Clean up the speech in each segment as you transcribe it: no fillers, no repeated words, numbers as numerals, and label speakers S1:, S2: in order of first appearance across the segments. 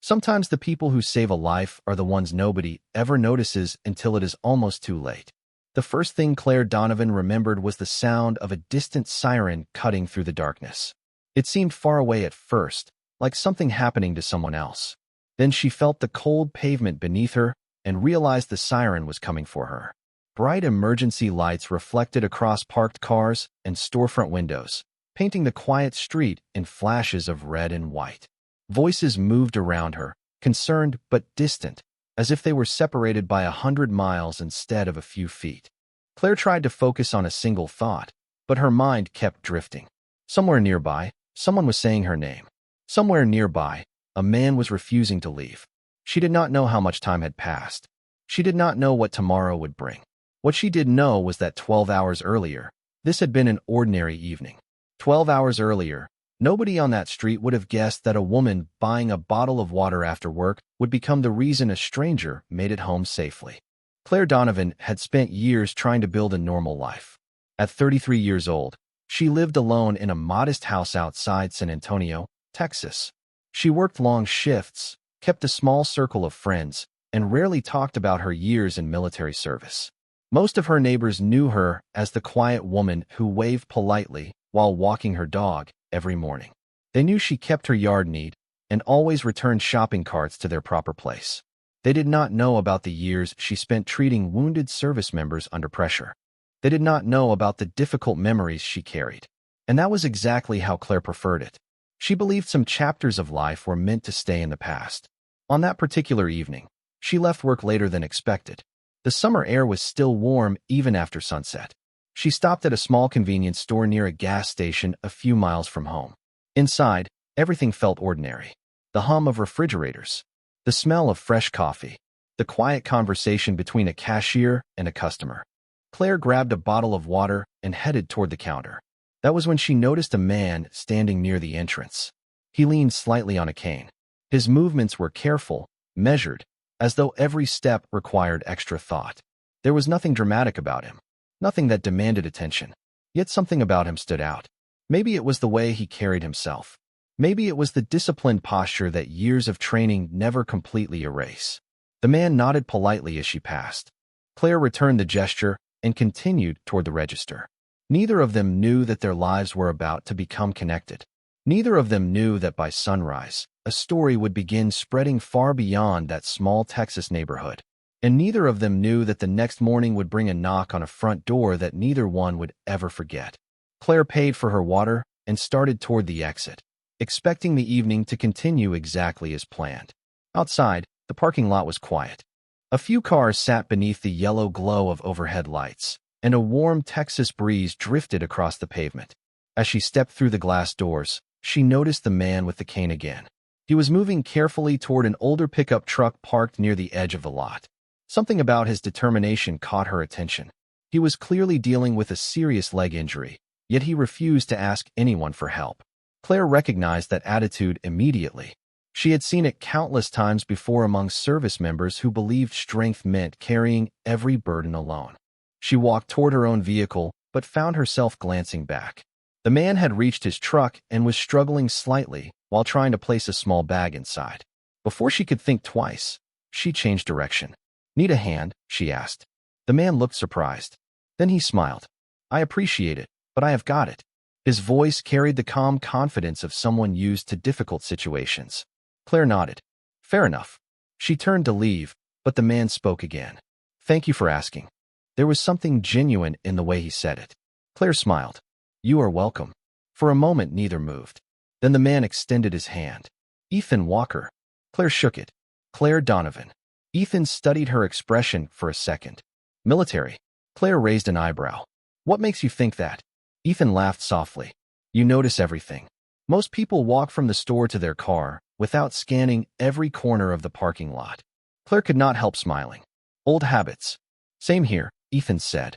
S1: Sometimes the people who save a life are the ones nobody ever notices until it is almost too late. The first thing Claire Donovan remembered was the sound of a distant siren cutting through the darkness. It seemed far away at first, like something happening to someone else. Then she felt the cold pavement beneath her and realized the siren was coming for her. Bright emergency lights reflected across parked cars and storefront windows, painting the quiet street in flashes of red and white. Voices moved around her, concerned but distant, as if they were separated by 100 miles instead of a few feet. Claire tried to focus on a single thought, but her mind kept drifting. Somewhere nearby, someone was saying her name. Somewhere nearby, a man was refusing to leave. She did not know how much time had passed. She did not know what tomorrow would bring. What she did know was that 12 hours earlier, this had been an ordinary evening. 12 hours earlier, nobody on that street would have guessed that a woman buying a bottle of water after work would become the reason a stranger made it home safely. Claire Donovan had spent years trying to build a normal life. At 33 years old, she lived alone in a modest house outside San Antonio, Texas. She worked long shifts, kept a small circle of friends, and rarely talked about her years in military service. Most of her neighbors knew her as the quiet woman who waved politely while walking her dog every morning. They knew she kept her yard neat and always returned shopping carts to their proper place. They did not know about the years she spent treating wounded service members under pressure. They did not know about the difficult memories she carried. And that was exactly how Claire preferred it. She believed some chapters of life were meant to stay in the past. On that particular evening, she left work later than expected. The summer air was still warm even after sunset. She stopped at a small convenience store near a gas station a few miles from home. Inside, everything felt ordinary. The hum of refrigerators, the smell of fresh coffee, the quiet conversation between a cashier and a customer. Claire grabbed a bottle of water and headed toward the counter. That was when she noticed a man standing near the entrance. He leaned slightly on a cane. His movements were careful, measured, as though every step required extra thought. There was nothing dramatic about him, nothing that demanded attention. Yet something about him stood out. Maybe it was the way he carried himself. Maybe it was the disciplined posture that years of training never completely erase. The man nodded politely as she passed. Claire returned the gesture and continued toward the register. Neither of them knew that their lives were about to become connected. Neither of them knew that by sunrise, a story would begin spreading far beyond that small Texas neighborhood. And neither of them knew that the next morning would bring a knock on a front door that neither one would ever forget. Claire paid for her water and started toward the exit, expecting the evening to continue exactly as planned. Outside, the parking lot was quiet. A few cars sat beneath the yellow glow of overhead lights, and a warm Texas breeze drifted across the pavement. As she stepped through the glass doors, she noticed the man with the cane again. He was moving carefully toward an older pickup truck parked near the edge of the lot. Something about his determination caught her attention. He was clearly dealing with a serious leg injury, yet he refused to ask anyone for help. Claire recognized that attitude immediately. She had seen it countless times before among service members who believed strength meant carrying every burden alone. She walked toward her own vehicle, but found herself glancing back. The man had reached his truck and was struggling slightly while trying to place a small bag inside. Before she could think twice, she changed direction. "Need a hand?" she asked. The man looked surprised. Then he smiled. "I appreciate it, but I have got it." His voice carried the calm confidence of someone used to difficult situations. Claire nodded. "Fair enough." She turned to leave, but the man spoke again. "Thank you for asking." There was something genuine in the way he said it. Claire smiled. "You are welcome." For a moment, neither moved. Then the man extended his hand. "Ethan Walker." Claire shook it. "Claire Donovan." Ethan studied her expression for a second. "Military." Claire raised an eyebrow. "What makes you think that?" Ethan laughed softly. "You notice everything. Most people walk from the store to their car without scanning every corner of the parking lot." Claire could not help smiling. "Old habits." "Same here," Ethan said.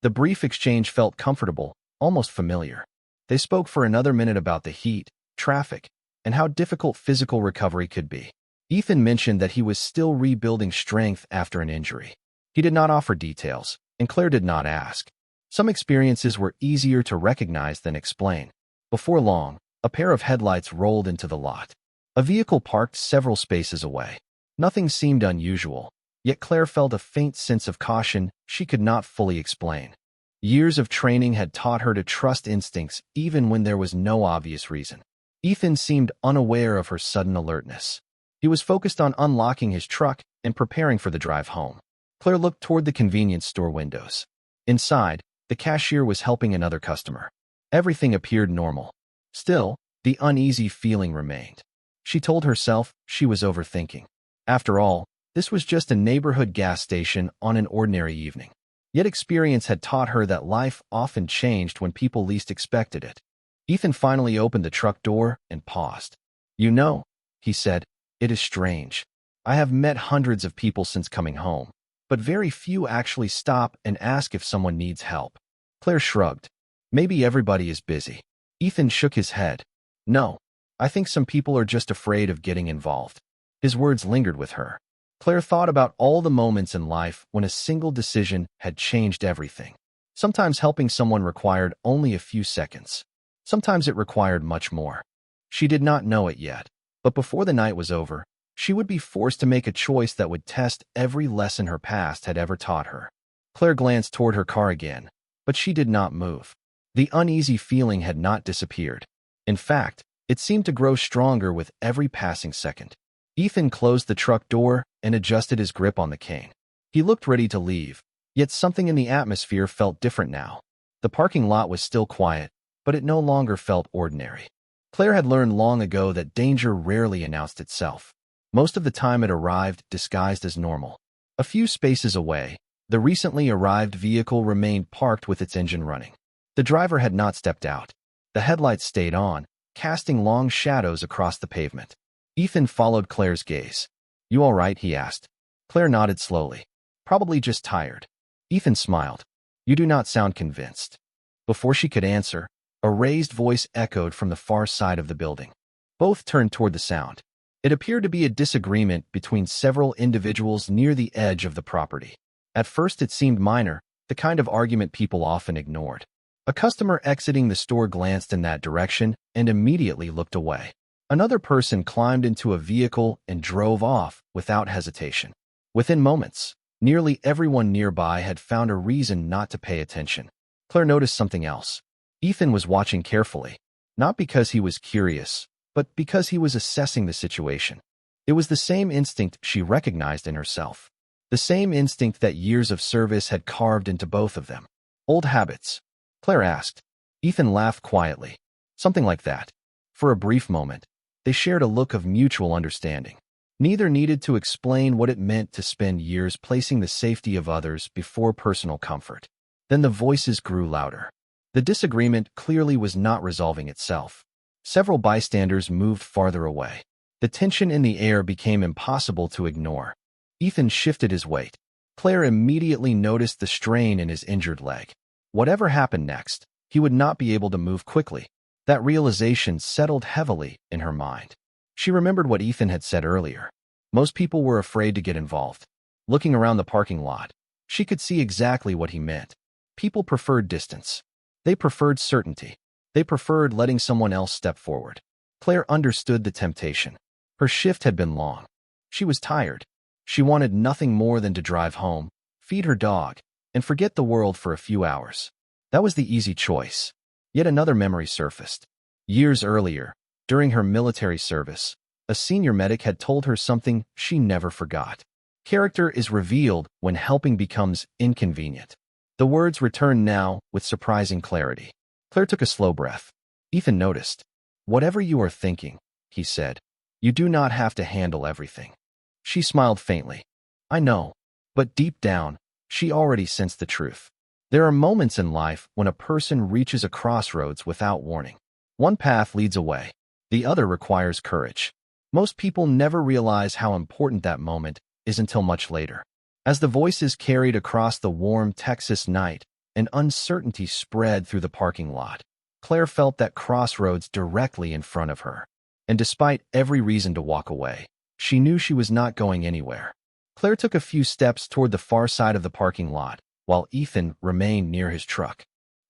S1: The brief exchange felt comfortable, almost familiar. They spoke for another minute about the heat, traffic, and how difficult physical recovery could be. Ethan mentioned that he was still rebuilding strength after an injury. He did not offer details, and Claire did not ask. Some experiences were easier to recognize than explain. Before long, a pair of headlights rolled into the lot. A vehicle parked several spaces away. Nothing seemed unusual, yet Claire felt a faint sense of caution she could not fully explain. Years of training had taught her to trust instincts even when there was no obvious reason. Ethan seemed unaware of her sudden alertness. He was focused on unlocking his truck and preparing for the drive home. Claire looked toward the convenience store windows. Inside, the cashier was helping another customer. Everything appeared normal. Still, the uneasy feeling remained. She told herself she was overthinking. After all, this was just a neighborhood gas station on an ordinary evening. Yet experience had taught her that life often changed when people least expected it. Ethan finally opened the truck door and paused. "You know," he said, "it is strange. I have met hundreds of people since coming home, but very few actually stop and ask if someone needs help." Claire shrugged. "Maybe everybody is busy." Ethan shook his head. "No, I think some people are just afraid of getting involved." His words lingered with her. Claire thought about all the moments in life when a single decision had changed everything. Sometimes helping someone required only a few seconds. Sometimes it required much more. She did not know it yet, but before the night was over, she would be forced to make a choice that would test every lesson her past had ever taught her. Claire glanced toward her car again, but she did not move. The uneasy feeling had not disappeared. In fact, it seemed to grow stronger with every passing second. Ethan closed the truck door and adjusted his grip on the cane. He looked ready to leave, yet something in the atmosphere felt different now. The parking lot was still quiet, but it no longer felt ordinary. Claire had learned long ago that danger rarely announced itself. Most of the time it arrived disguised as normal. A few spaces away, the recently arrived vehicle remained parked with its engine running. The driver had not stepped out. The headlights stayed on, casting long shadows across the pavement. Ethan followed Claire's gaze. "You all right?" he asked. Claire nodded slowly. "Probably just tired." Ethan smiled. "You do not sound convinced." Before she could answer, a raised voice echoed from the far side of the building. Both turned toward the sound. It appeared to be a disagreement between several individuals near the edge of the property. At first it seemed minor, the kind of argument people often ignored. A customer exiting the store glanced in that direction and immediately looked away. Another person climbed into a vehicle and drove off without hesitation. Within moments, nearly everyone nearby had found a reason not to pay attention. Claire noticed something else. Ethan was watching carefully, not because he was curious, but because he was assessing the situation. It was the same instinct she recognized in herself. The same instinct that years of service had carved into both of them. "Old habits?" Claire asked. Ethan laughed quietly. "Something like that." For a brief moment, they shared a look of mutual understanding. Neither needed to explain what it meant to spend years placing the safety of others before personal comfort. Then the voices grew louder. The disagreement clearly was not resolving itself. Several bystanders moved farther away. The tension in the air became impossible to ignore. Ethan shifted his weight. Claire immediately noticed the strain in his injured leg. Whatever happened next, he would not be able to move quickly. That realization settled heavily in her mind. She remembered what Ethan had said earlier. Most people were afraid to get involved. Looking around the parking lot, she could see exactly what he meant. People preferred distance. They preferred certainty. They preferred letting someone else step forward. Claire understood the temptation. Her shift had been long. She was tired. She wanted nothing more than to drive home, feed her dog, and forget the world for a few hours. That was the easy choice. Yet another memory surfaced. Years earlier, during her military service, a senior medic had told her something she never forgot. Character is revealed when helping becomes inconvenient. The words returned now with surprising clarity. Claire took a slow breath. Ethan noticed. "Whatever you are thinking," he said, "you do not have to handle everything." She smiled faintly. "I know," but deep down, she already sensed the truth. There are moments in life when a person reaches a crossroads without warning. One path leads away. The other requires courage. Most people never realize how important that moment is until much later. As the voices carried across the warm Texas night, an uncertainty spread through the parking lot. Claire felt that crossroads directly in front of her. And despite every reason to walk away, she knew she was not going anywhere. Claire took a few steps toward the far side of the parking lot, while Ethan remained near his truck.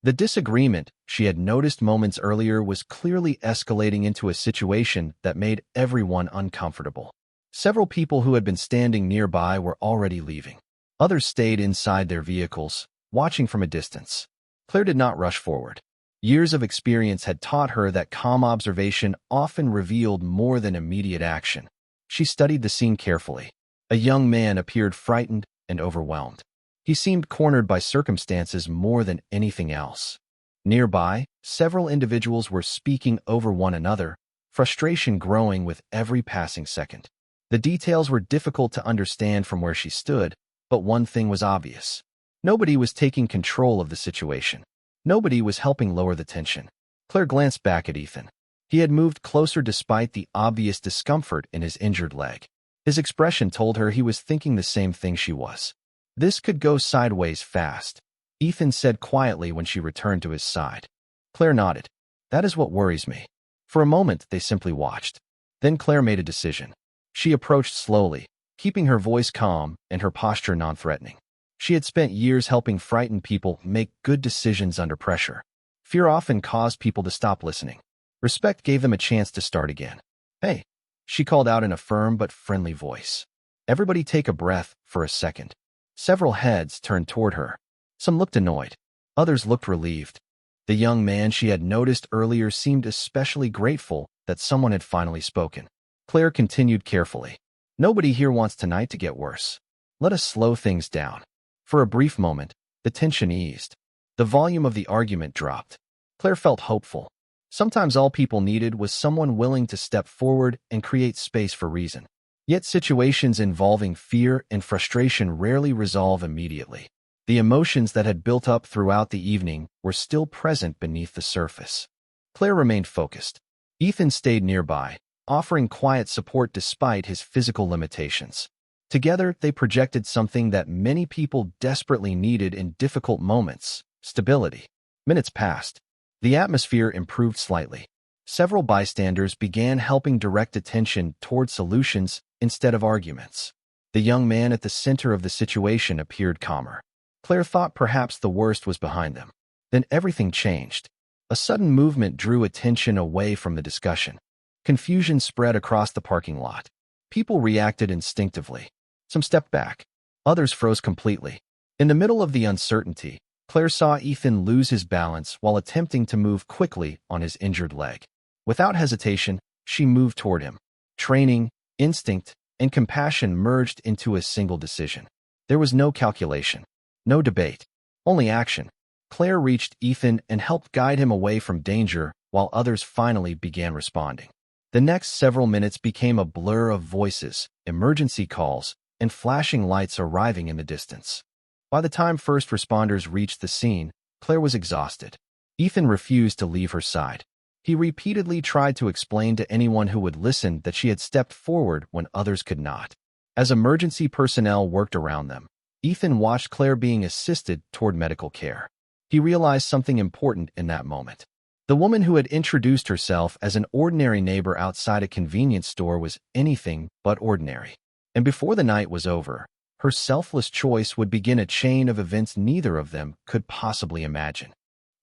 S1: The disagreement she had noticed moments earlier was clearly escalating into a situation that made everyone uncomfortable. Several people who had been standing nearby were already leaving. Others stayed inside their vehicles, watching from a distance. Claire did not rush forward. Years of experience had taught her that calm observation often revealed more than immediate action. She studied the scene carefully. A young man appeared frightened and overwhelmed. He seemed cornered by circumstances more than anything else. Nearby, several individuals were speaking over one another, frustration growing with every passing second. The details were difficult to understand from where she stood, but one thing was obvious. Nobody was taking control of the situation. Nobody was helping lower the tension. Claire glanced back at Ethan. He had moved closer despite the obvious discomfort in his injured leg. His expression told her he was thinking the same thing she was. This could go sideways fast, Ethan said quietly when she returned to his side. Claire nodded. That is what worries me. For a moment, they simply watched. Then Claire made a decision. She approached slowly, keeping her voice calm and her posture non-threatening. She had spent years helping frightened people make good decisions under pressure. Fear often caused people to stop listening. Respect gave them a chance to start again. Hey, she called out in a firm but friendly voice. Everybody take a breath for a second. Several heads turned toward her. Some looked annoyed. Others looked relieved. The young man she had noticed earlier seemed especially grateful that someone had finally spoken. Claire continued carefully. Nobody here wants tonight to get worse. Let us slow things down. For a brief moment, the tension eased. The volume of the argument dropped. Claire felt hopeful. Sometimes all people needed was someone willing to step forward and create space for reason. Yet situations involving fear and frustration rarely resolve immediately. The emotions that had built up throughout the evening were still present beneath the surface. Claire remained focused. Ethan stayed nearby, offering quiet support despite his physical limitations. Together, they projected something that many people desperately needed in difficult moments: stability. Minutes passed. The atmosphere improved slightly. Several bystanders began helping direct attention toward solutions instead of arguments. The young man at the center of the situation appeared calmer. Claire thought perhaps the worst was behind them. Then everything changed. A sudden movement drew attention away from the discussion. Confusion spread across the parking lot. People reacted instinctively. Some stepped back. Others froze completely. In the middle of the uncertainty, Claire saw Ethan lose his balance while attempting to move quickly on his injured leg. Without hesitation, she moved toward him. Training, instinct, and compassion merged into a single decision. There was no calculation, no debate, only action. Claire reached Ethan and helped guide him away from danger while others finally began responding. The next several minutes became a blur of voices, emergency calls, and flashing lights arriving in the distance. By the time first responders reached the scene, Claire was exhausted. Ethan refused to leave her side. He repeatedly tried to explain to anyone who would listen that she had stepped forward when others could not. As emergency personnel worked around them, Ethan watched Claire being assisted toward medical care. He realized something important in that moment. The woman who had introduced herself as an ordinary neighbor outside a convenience store was anything but ordinary. And before the night was over, her selfless choice would begin a chain of events neither of them could possibly imagine.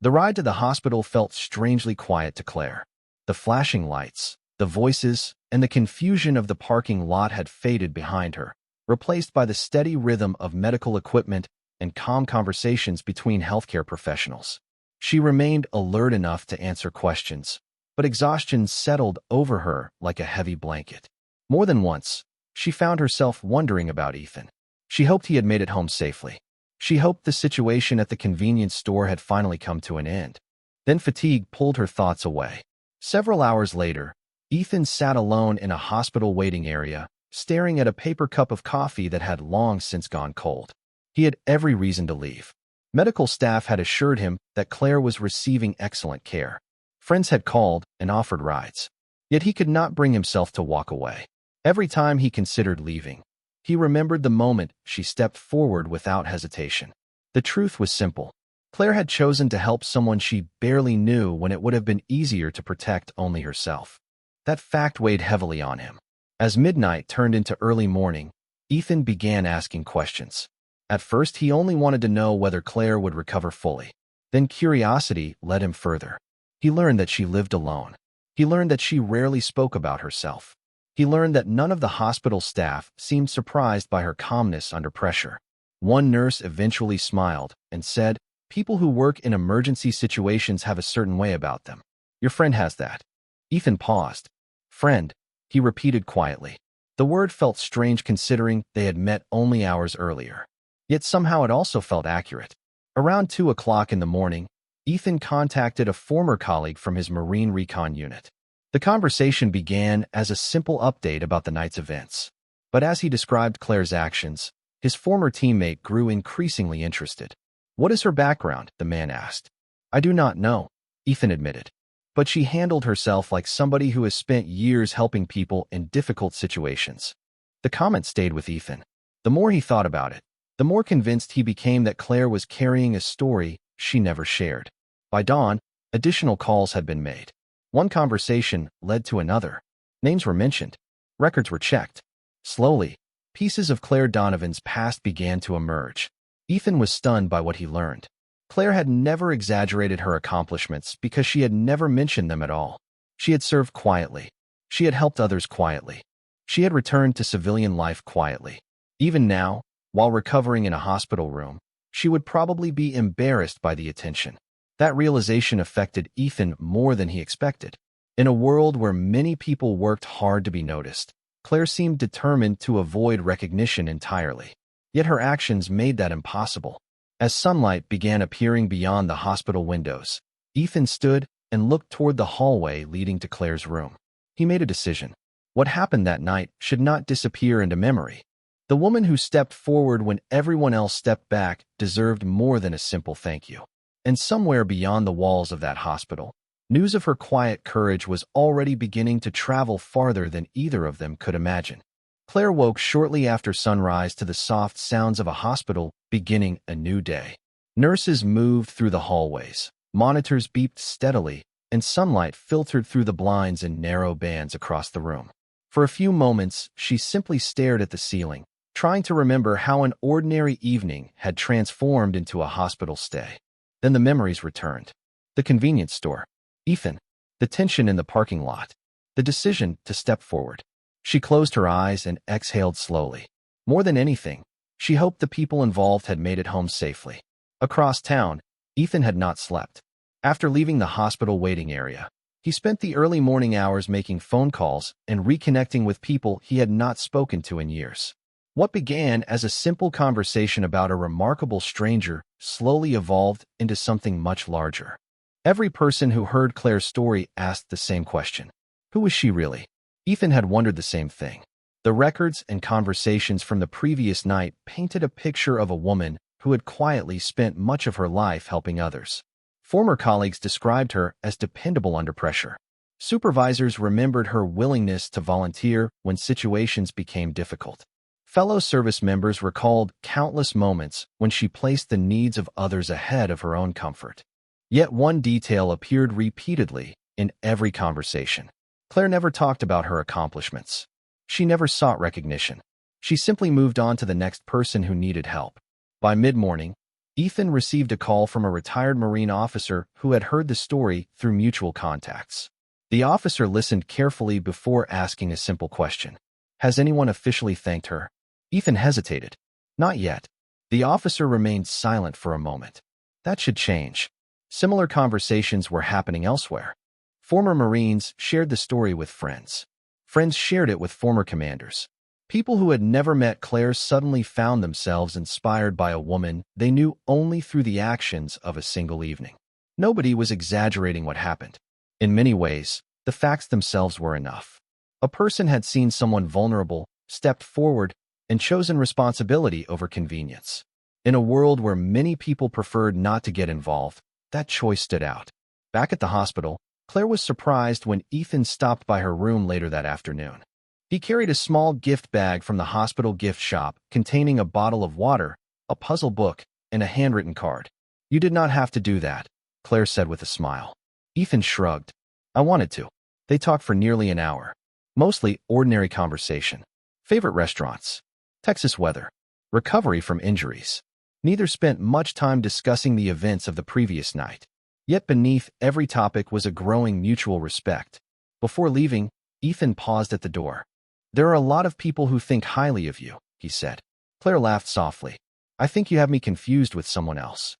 S1: The ride to the hospital felt strangely quiet to Claire. The flashing lights, the voices, and the confusion of the parking lot had faded behind her, replaced by the steady rhythm of medical equipment and calm conversations between healthcare professionals. She remained alert enough to answer questions, but exhaustion settled over her like a heavy blanket. More than once, she found herself wondering about Ethan. She hoped he had made it home safely. She hoped the situation at the convenience store had finally come to an end. Then fatigue pulled her thoughts away. Several hours later, Ethan sat alone in a hospital waiting area, staring at a paper cup of coffee that had long since gone cold. He had every reason to leave. Medical staff had assured him that Claire was receiving excellent care. Friends had called and offered rides. Yet he could not bring himself to walk away. Every time he considered leaving, he remembered the moment she stepped forward without hesitation. The truth was simple. Claire had chosen to help someone she barely knew when it would have been easier to protect only herself. That fact weighed heavily on him. As midnight turned into early morning, Ethan began asking questions. At first, he only wanted to know whether Claire would recover fully. Then curiosity led him further. He learned that she lived alone. He learned that she rarely spoke about herself. He learned that none of the hospital staff seemed surprised by her calmness under pressure. One nurse eventually smiled and said, "People who work in emergency situations have a certain way about them. Your friend has that." Ethan paused. "Friend," he repeated quietly. The word felt strange considering they had met only hours earlier. Yet somehow it also felt accurate. Around 2 o'clock in the morning, Ethan contacted a former colleague from his Marine Recon unit. The conversation began as a simple update about the night's events. But as he described Claire's actions, his former teammate grew increasingly interested. "What is her background?" the man asked. "I do not know," Ethan admitted. "But she handled herself like somebody who has spent years helping people in difficult situations." The comment stayed with Ethan. The more he thought about it, the more convinced he became that Claire was carrying a story she never shared. By dawn, additional calls had been made. One conversation led to another. Names were mentioned. Records were checked. Slowly, pieces of Claire Donovan's past began to emerge. Ethan was stunned by what he learned. Claire had never exaggerated her accomplishments because she had never mentioned them at all. She had served quietly. She had helped others quietly. She had returned to civilian life quietly. Even now, while recovering in a hospital room, she would probably be embarrassed by the attention. That realization affected Ethan more than he expected. In a world where many people worked hard to be noticed, Claire seemed determined to avoid recognition entirely. Yet her actions made that impossible. As sunlight began appearing beyond the hospital windows, Ethan stood and looked toward the hallway leading to Claire's room. He made a decision. What happened that night should not disappear into memory. The woman who stepped forward when everyone else stepped back deserved more than a simple thank you. And somewhere beyond the walls of that hospital, news of her quiet courage was already beginning to travel farther than either of them could imagine. Claire woke shortly after sunrise to the soft sounds of a hospital beginning a new day. Nurses moved through the hallways, monitors beeped steadily, and sunlight filtered through the blinds in narrow bands across the room. For a few moments, she simply stared at the ceiling, trying to remember how an ordinary evening had transformed into a hospital stay. Then the memories returned. The convenience store. Ethan. The tension in the parking lot. The decision to step forward. She closed her eyes and exhaled slowly. More than anything, she hoped the people involved had made it home safely. Across town, Ethan had not slept. After leaving the hospital waiting area, he spent the early morning hours making phone calls and reconnecting with people he had not spoken to in years. What began as a simple conversation about a remarkable stranger slowly evolved into something much larger. Every person who heard Claire's story asked the same question. Who was she really? Ethan had wondered the same thing. The records and conversations from the previous night painted a picture of a woman who had quietly spent much of her life helping others. Former colleagues described her as dependable under pressure. Supervisors remembered her willingness to volunteer when situations became difficult. Fellow service members recalled countless moments when she placed the needs of others ahead of her own comfort. Yet one detail appeared repeatedly in every conversation. Claire never talked about her accomplishments. She never sought recognition. She simply moved on to the next person who needed help. By mid-morning, Ethan received a call from a retired Marine officer who had heard the story through mutual contacts. The officer listened carefully before asking a simple question. "Has anyone officially thanked her?" Ethan hesitated. "Not yet." The officer remained silent for a moment. That should change. Similar conversations were happening elsewhere. Former Marines shared the story with friends. Friends shared it with former commanders. People who had never met Claire suddenly found themselves inspired by a woman they knew only through the actions of a single evening. Nobody was exaggerating what happened. In many ways, the facts themselves were enough. A person had seen someone vulnerable, stepped forward, and chosen responsibility over convenience. In a world where many people preferred not to get involved, that choice stood out. Back at the hospital, Claire was surprised when Ethan stopped by her room later that afternoon. He carried a small gift bag from the hospital gift shop containing a bottle of water, a puzzle book, and a handwritten card. "You did not have to do that," Claire said with a smile. Ethan shrugged. "I wanted to." They talked for nearly an hour. Mostly ordinary conversation. Favorite restaurants. Texas weather. Recovery from injuries. Neither spent much time discussing the events of the previous night. Yet beneath every topic was a growing mutual respect. Before leaving, Ethan paused at the door. "There are a lot of people who think highly of you," he said. Claire laughed softly. "I think you have me confused with someone else."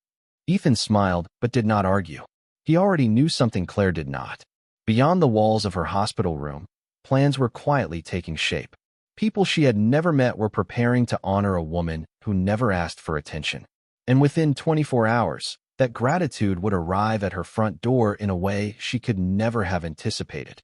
S1: Ethan smiled, but did not argue. He already knew something Claire did not. Beyond the walls of her hospital room, plans were quietly taking shape. People she had never met were preparing to honor a woman who never asked for attention. And within 24 hours, that gratitude would arrive at her front door in a way she could never have anticipated.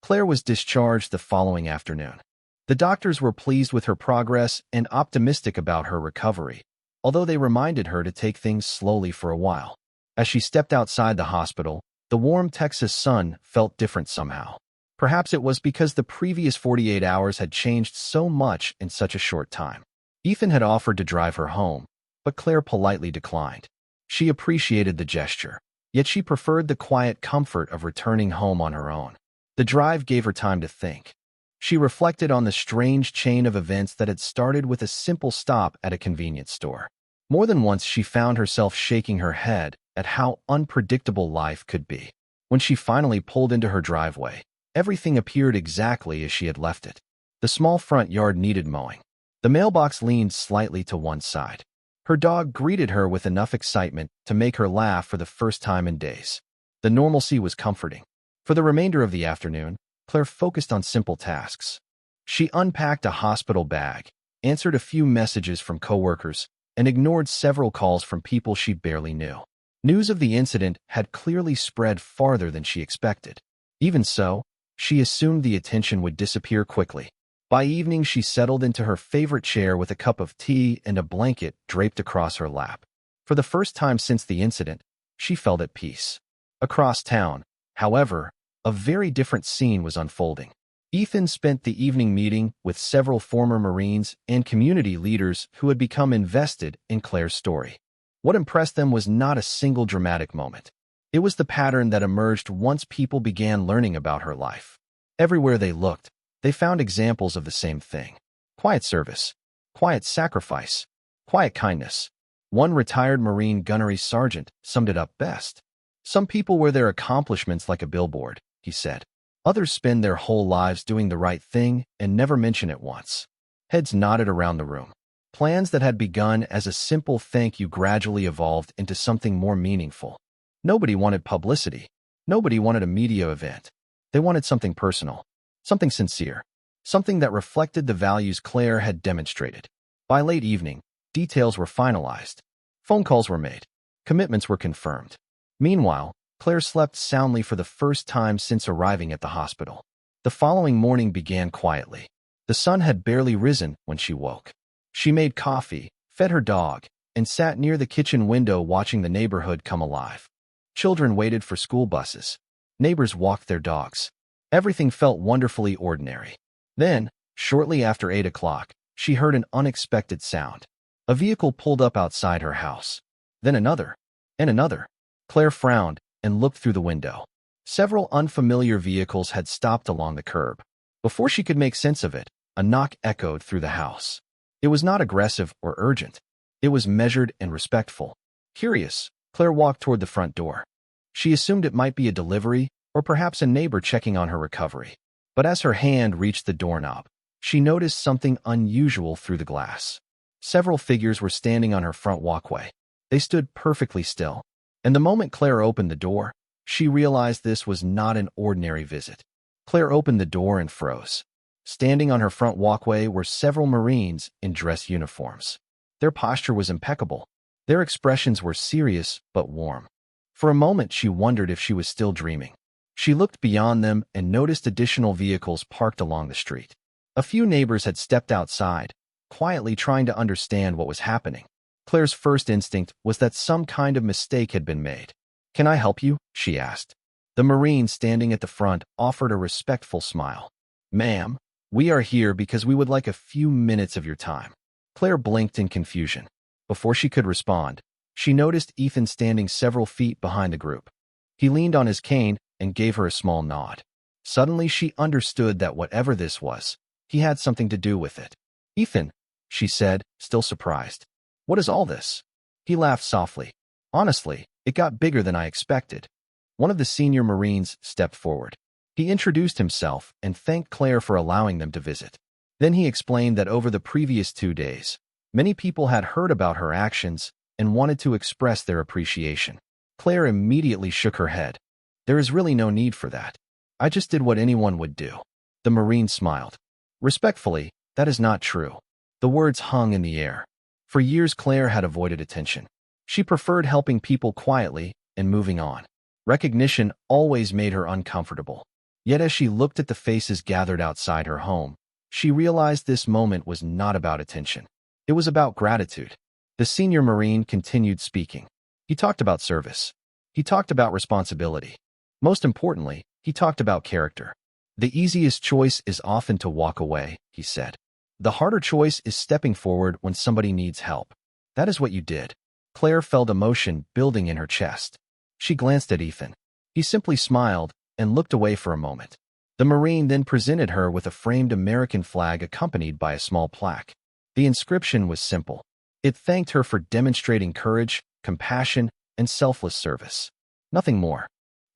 S1: Claire was discharged the following afternoon. The doctors were pleased with her progress and optimistic about her recovery, although they reminded her to take things slowly for a while. As she stepped outside the hospital, the warm Texas sun felt different somehow. Perhaps it was because the previous 48 hours had changed so much in such a short time. Ethan had offered to drive her home, but Claire politely declined. She appreciated the gesture, yet she preferred the quiet comfort of returning home on her own. The drive gave her time to think. She reflected on the strange chain of events that had started with a simple stop at a convenience store. More than once she found herself shaking her head at how unpredictable life could be. When she finally pulled into her driveway, everything appeared exactly as she had left it. The small front yard needed mowing. The mailbox leaned slightly to one side. Her dog greeted her with enough excitement to make her laugh for the first time in days. The normalcy was comforting. For the remainder of the afternoon, Claire focused on simple tasks. She unpacked a hospital bag, answered a few messages from coworkers, and ignored several calls from people she barely knew. News of the incident had clearly spread farther than she expected. Even so, she assumed the attention would disappear quickly. By evening, she settled into her favorite chair with a cup of tea and a blanket draped across her lap. For the first time since the incident, she felt at peace. Across town, however, a very different scene was unfolding. Ethan spent the evening meeting with several former Marines and community leaders who had become invested in Claire's story. What impressed them was not a single dramatic moment. It was the pattern that emerged once people began learning about her life. Everywhere they looked, they found examples of the same thing. Quiet service, quiet sacrifice, quiet kindness. One retired Marine gunnery sergeant summed it up best. "Some people wear their accomplishments like a billboard," he said. "Others spend their whole lives doing the right thing and never mention it once." Heads nodded around the room. Plans that had begun as a simple thank you gradually evolved into something more meaningful. Nobody wanted publicity. Nobody wanted a media event. They wanted something personal, something sincere, something that reflected the values Claire had demonstrated. By late evening, details were finalized. Phone calls were made. Commitments were confirmed. Meanwhile, Claire slept soundly for the first time since arriving at the hospital. The following morning began quietly. The sun had barely risen when she woke. She made coffee, fed her dog, and sat near the kitchen window watching the neighborhood come alive. Children waited for school buses. Neighbors walked their dogs. Everything felt wonderfully ordinary. Then, shortly after 8 o'clock, she heard an unexpected sound. A vehicle pulled up outside her house. Then another, and another. Claire frowned and looked through the window. Several unfamiliar vehicles had stopped along the curb. Before she could make sense of it, a knock echoed through the house. It was not aggressive or urgent. It was measured and respectful. Curious, Claire walked toward the front door. She assumed it might be a delivery or perhaps a neighbor checking on her recovery. But as her hand reached the doorknob, she noticed something unusual through the glass. Several figures were standing on her front walkway. They stood perfectly still. And the moment Claire opened the door, she realized this was not an ordinary visit. Claire opened the door and froze. Standing on her front walkway were several Marines in dress uniforms. Their posture was impeccable. Their expressions were serious but warm. For a moment, she wondered if she was still dreaming. She looked beyond them and noticed additional vehicles parked along the street. A few neighbors had stepped outside, quietly trying to understand what was happening. Claire's first instinct was that some kind of mistake had been made. "Can I help you?" she asked. The Marine standing at the front offered a respectful smile. "Ma'am, we are here because we would like a few minutes of your time." Claire blinked in confusion. Before she could respond, she noticed Ethan standing several feet behind the group. He leaned on his cane and gave her a small nod. Suddenly, she understood that whatever this was, he had something to do with it. "Ethan," she said, still surprised. "What is all this?" He laughed softly. Honestly, it got bigger than I expected. One of the senior Marines stepped forward. He introduced himself and thanked Claire for allowing them to visit. Then he explained that over the previous 2 days, many people had heard about her actions and wanted to express their appreciation. Claire immediately shook her head. There is really no need for that. I just did what anyone would do. The Marine smiled. Respectfully, that is not true. The words hung in the air. For years, Claire had avoided attention. She preferred helping people quietly and moving on. Recognition always made her uncomfortable. Yet as she looked at the faces gathered outside her home, she realized this moment was not about attention. It was about gratitude. The senior Marine continued speaking. He talked about service. He talked about responsibility. Most importantly, he talked about character. The easiest choice is often to walk away, he said. The harder choice is stepping forward when somebody needs help. That is what you did. Claire felt emotion building in her chest. She glanced at Ethan. He simply smiled and looked away for a moment. The Marine then presented her with a framed American flag accompanied by a small plaque. The inscription was simple. It thanked her for demonstrating courage, compassion, and selfless service. Nothing more.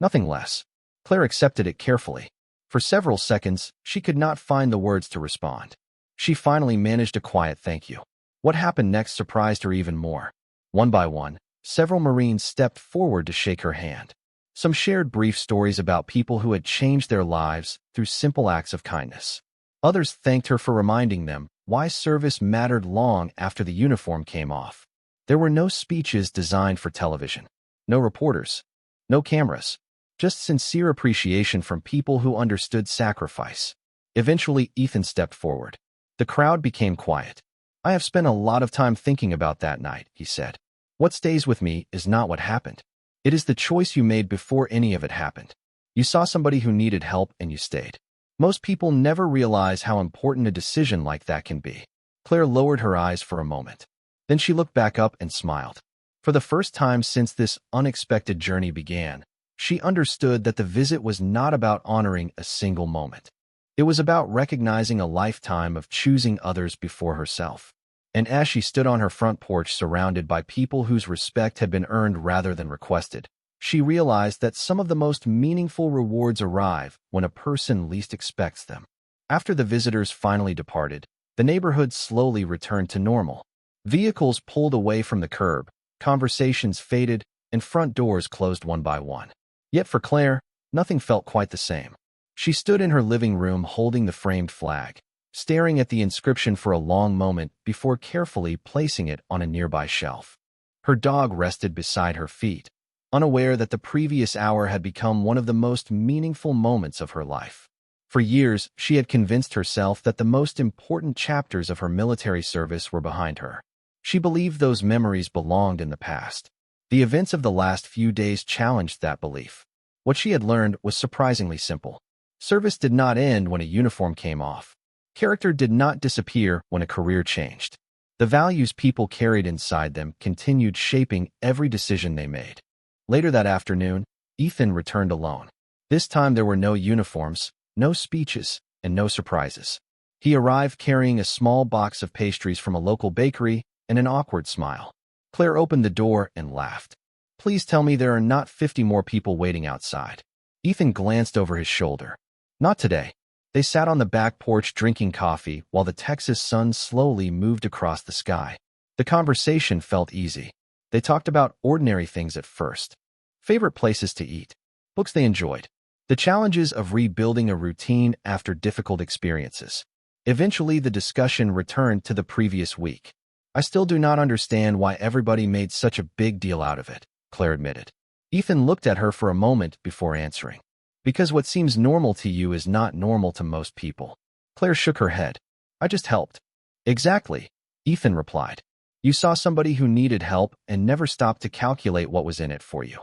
S1: Nothing less. Claire accepted it carefully. For several seconds, she could not find the words to respond. She finally managed a quiet thank you. What happened next surprised her even more. One by one, several Marines stepped forward to shake her hand. Some shared brief stories about people who had changed their lives through simple acts of kindness. Others thanked her for reminding them why service mattered long after the uniform came off. There were no speeches designed for television. No reporters. No cameras. Just sincere appreciation from people who understood sacrifice. Eventually, Ethan stepped forward. The crowd became quiet. I have spent a lot of time thinking about that night, he said. What stays with me is not what happened. It is the choice you made before any of it happened. You saw somebody who needed help and you stayed. Most people never realize how important a decision like that can be. Claire lowered her eyes for a moment. Then she looked back up and smiled. For the first time since this unexpected journey began, she understood that the visit was not about honoring a single moment. It was about recognizing a lifetime of choosing others before herself. And as she stood on her front porch surrounded by people whose respect had been earned rather than requested, she realized that some of the most meaningful rewards arrive when a person least expects them. After the visitors finally departed, the neighborhood slowly returned to normal. Vehicles pulled away from the curb, conversations faded, and front doors closed one by one. Yet for Claire, nothing felt quite the same. She stood in her living room holding the framed flag, staring at the inscription for a long moment before carefully placing it on a nearby shelf. Her dog rested beside her feet, unaware that the previous hour had become one of the most meaningful moments of her life. For years, she had convinced herself that the most important chapters of her military service were behind her. She believed those memories belonged in the past. The events of the last few days challenged that belief. What she had learned was surprisingly simple. Service did not end when a uniform came off. Character did not disappear when a career changed. The values people carried inside them continued shaping every decision they made. Later that afternoon, Ethan returned alone. This time there were no uniforms, no speeches, and no surprises. He arrived carrying a small box of pastries from a local bakery and an awkward smile. Claire opened the door and laughed. Please tell me there are not 50 more people waiting outside. Ethan glanced over his shoulder. Not today. They sat on the back porch drinking coffee while the Texas sun slowly moved across the sky. The conversation felt easy. They talked about ordinary things at first. Favorite places to eat. Books they enjoyed. The challenges of rebuilding a routine after difficult experiences. Eventually, the discussion returned to the previous week. I still do not understand why everybody made such a big deal out of it, Claire admitted. Ethan looked at her for a moment before answering. Because what seems normal to you is not normal to most people. Claire shook her head. I just helped. Exactly, Ethan replied. You saw somebody who needed help and never stopped to calculate what was in it for you.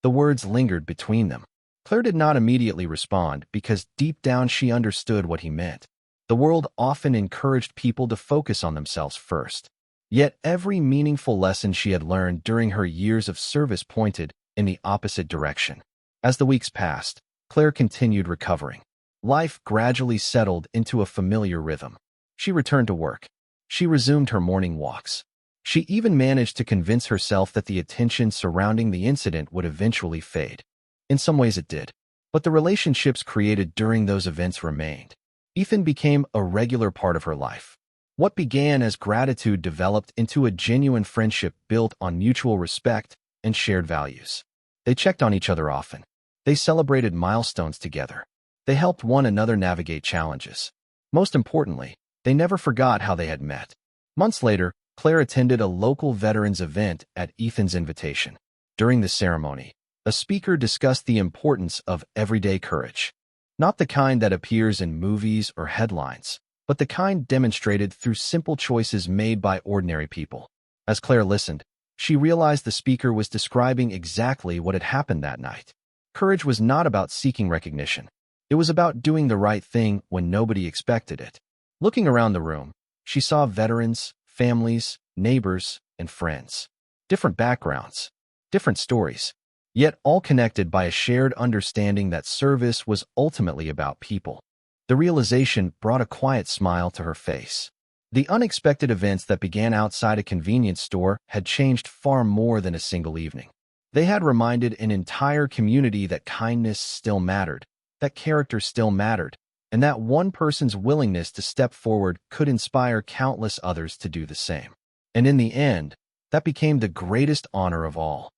S1: The words lingered between them. Claire did not immediately respond because deep down she understood what he meant. The world often encouraged people to focus on themselves first. Yet every meaningful lesson she had learned during her years of service pointed in the opposite direction. As the weeks passed, Claire continued recovering. Life gradually settled into a familiar rhythm. She returned to work. She resumed her morning walks. She even managed to convince herself that the attention surrounding the incident would eventually fade. In some ways it did, but the relationships created during those events remained. Ethan became a regular part of her life. What began as gratitude developed into a genuine friendship built on mutual respect and shared values. They checked on each other often. They celebrated milestones together. They helped one another navigate challenges. Most importantly, they never forgot how they had met. Months later, Claire attended a local veterans event at Ethan's invitation. During the ceremony, a speaker discussed the importance of everyday courage. Not the kind that appears in movies or headlines, but the kind demonstrated through simple choices made by ordinary people. As Claire listened, she realized the speaker was describing exactly what had happened that night. Courage was not about seeking recognition. It was about doing the right thing when nobody expected it. Looking around the room, she saw veterans, families, neighbors, and friends. Different backgrounds, different stories, yet all connected by a shared understanding that service was ultimately about people. The realization brought a quiet smile to her face. The unexpected events that began outside a convenience store had changed far more than a single evening. They had reminded an entire community that kindness still mattered, that character still mattered, and that one person's willingness to step forward could inspire countless others to do the same. And in the end, that became the greatest honor of all.